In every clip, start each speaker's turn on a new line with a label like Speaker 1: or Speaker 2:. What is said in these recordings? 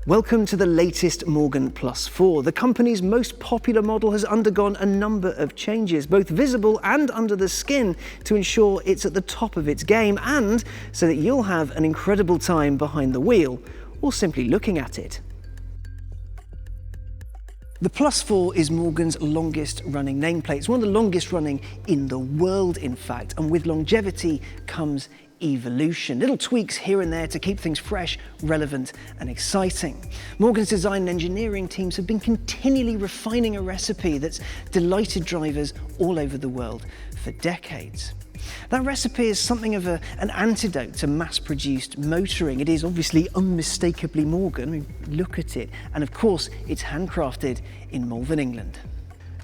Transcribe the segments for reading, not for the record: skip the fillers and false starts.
Speaker 1: Welcome to the latest Morgan Plus 4. The company's most popular model has undergone a number of changes, both visible and under the skin, to ensure it's at the top of its game and so that you'll have an incredible time behind the wheel or simply looking at it. The Plus 4 is Morgan's longest running nameplate. It's one of the longest running in the world, in fact, and with longevity comes evolution. Little tweaks here and there to keep things fresh, relevant and exciting. Morgan's design and engineering teams have been continually refining a recipe that's delighted drivers all over the world for decades. That recipe is something of an antidote to mass-produced motoring. It is obviously unmistakably Morgan. I mean, look at it. And of course, it's handcrafted in Malvern, England.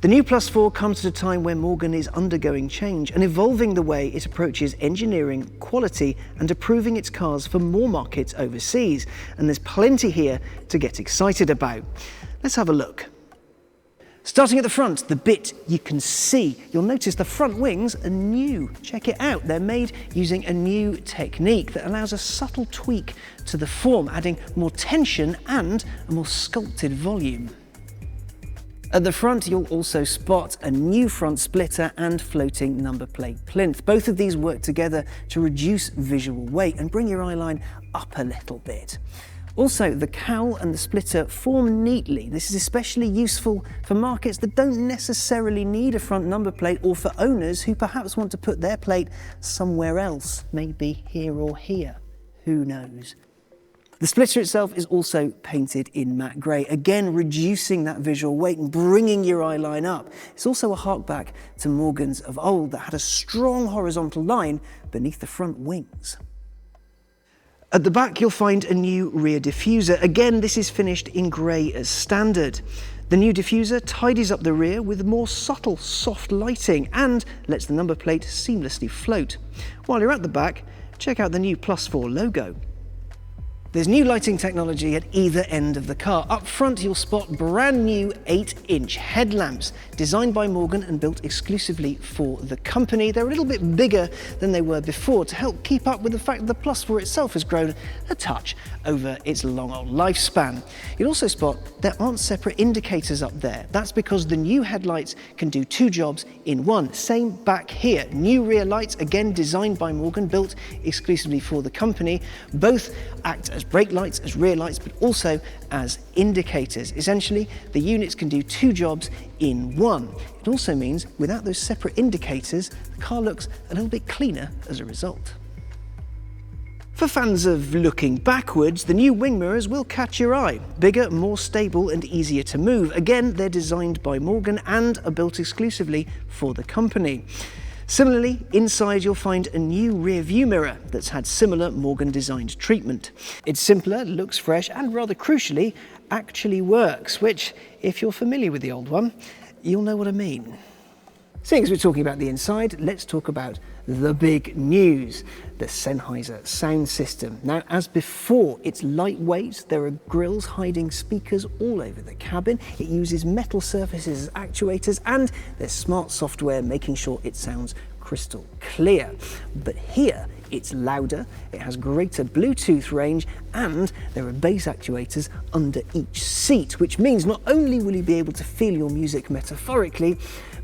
Speaker 1: The new Plus 4 comes at a time where Morgan is undergoing change and evolving the way it approaches engineering, quality and approving its cars for more markets overseas. And there's plenty here to get excited about. Let's have a look. Starting at the front, the bit you can see. You'll notice the front wings are new. Check it out. They're made using a new technique that allows a subtle tweak to the form, adding more tension and a more sculpted volume. At the front, you'll also spot a new front splitter and floating number plate plinth. Both of these work together to reduce visual weight and bring your eye line up a little bit. Also, the cowl and the splitter form neatly. This is especially useful for markets that don't necessarily need a front number plate or for owners who perhaps want to put their plate somewhere else, maybe here or here, who knows. The splitter itself is also painted in matte grey, again reducing that visual weight and bringing your eye line up. It's also a hark back to Morgans of old that had a strong horizontal line beneath the front wings. At the back you'll find a new rear diffuser. Again, this is finished in grey as standard. The new diffuser tidies up the rear with more subtle, soft lighting and lets the number plate seamlessly float. While you're at the back, check out the new Plus 4 logo. There's new lighting technology at either end of the car. Up front, you'll spot brand new 8-inch headlamps, designed by Morgan and built exclusively for the company. They're a little bit bigger than they were before to help keep up with the fact that the Plus 4 itself has grown a touch over its long old lifespan. You'll also spot there aren't separate indicators up there. That's because the new headlights can do two jobs in one. Same back here. New rear lights, again designed by Morgan, built exclusively for the company. Both act as brake lights, as rear lights, but also as indicators. Essentially, the units can do two jobs in one. It also means without those separate indicators, the car looks a little bit cleaner as a result. For fans of looking backwards, the new wing mirrors will catch your eye. Bigger, more stable and easier to move. Again, they're designed by Morgan and are built exclusively for the company. Similarly, inside you'll find a new rear view mirror that's had similar Morgan designed treatment. It's simpler, looks fresh and rather crucially actually works, which if you're familiar with the old one, you'll know what I mean. Seeing as we're talking about the inside, let's talk about the big news, the Sennheiser sound system. Now, as before, it's lightweight. There are grills hiding speakers all over the cabin. It uses metal surfaces as actuators, and there's smart software making sure it sounds crystal clear. But here, it's louder, it has greater Bluetooth range, and there are bass actuators under each seat, which means not only will you be able to feel your music metaphorically,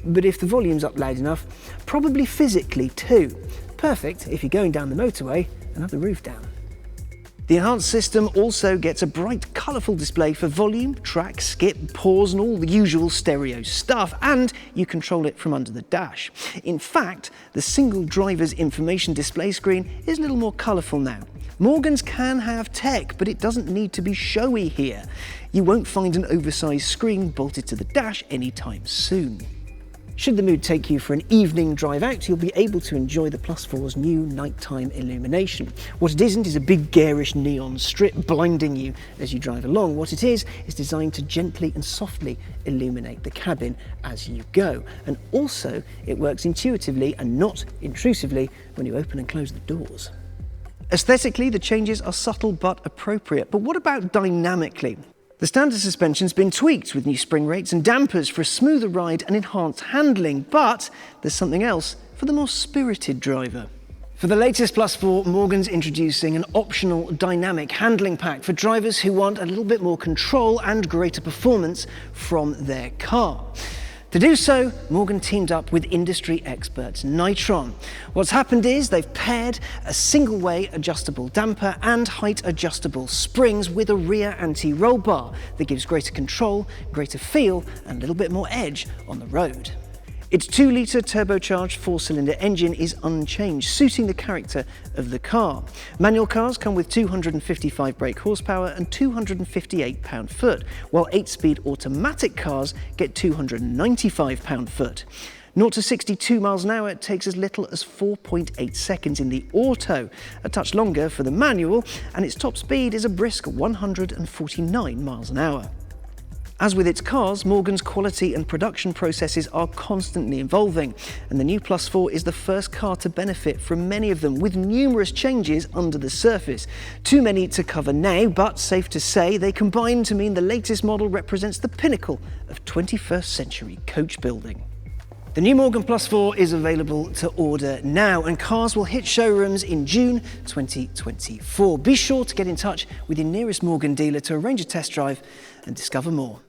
Speaker 1: but if the volume's up loud enough, probably physically too. Perfect if you're going down the motorway and have the roof down. The enhanced system also gets a bright, colourful display for volume, track, skip, pause and all the usual stereo stuff, and you control it from under the dash. In fact, the single driver's information display screen is a little more colourful now. Morgans can have tech, but it doesn't need to be showy here. You won't find an oversized screen bolted to the dash anytime soon. Should the mood take you for an evening drive out, you'll be able to enjoy the Plus 4's new nighttime illumination. What it isn't is a big garish neon strip blinding you as you drive along. What it is designed to gently and softly illuminate the cabin as you go. And also, it works intuitively and not intrusively when you open and close the doors. Aesthetically, the changes are subtle but appropriate. But what about dynamically? The standard suspension's been tweaked with new spring rates and dampers for a smoother ride and enhanced handling, but there's something else for the more spirited driver. For the latest Plus 4, Morgan's introducing an optional dynamic handling pack for drivers who want a little bit more control and greater performance from their car. To do so, Morgan teamed up with industry experts Nitron. What's happened is they've paired a single-way adjustable damper and height-adjustable springs with a rear anti-roll bar that gives greater control, greater feel, and a little bit more edge on the road. Its 2-litre turbocharged 4-cylinder engine is unchanged, suiting the character of the car. Manual cars come with 255 brake horsepower and 258 pound-foot, while 8-speed automatic cars get 295 pound-foot. 0 to 62 miles an hour takes as little as 4.8 seconds in the auto, a touch longer for the manual, and its top speed is a brisk 149 miles an hour. As with its cars, Morgan's quality and production processes are constantly evolving, and the new Plus 4 is the first car to benefit from many of them, with numerous changes under the surface. Too many to cover now, but safe to say they combine to mean the latest model represents the pinnacle of 21st century coach building. The new Morgan Plus 4 is available to order now, and cars will hit showrooms in June 2024. Be sure to get in touch with your nearest Morgan dealer to arrange a test drive and discover more.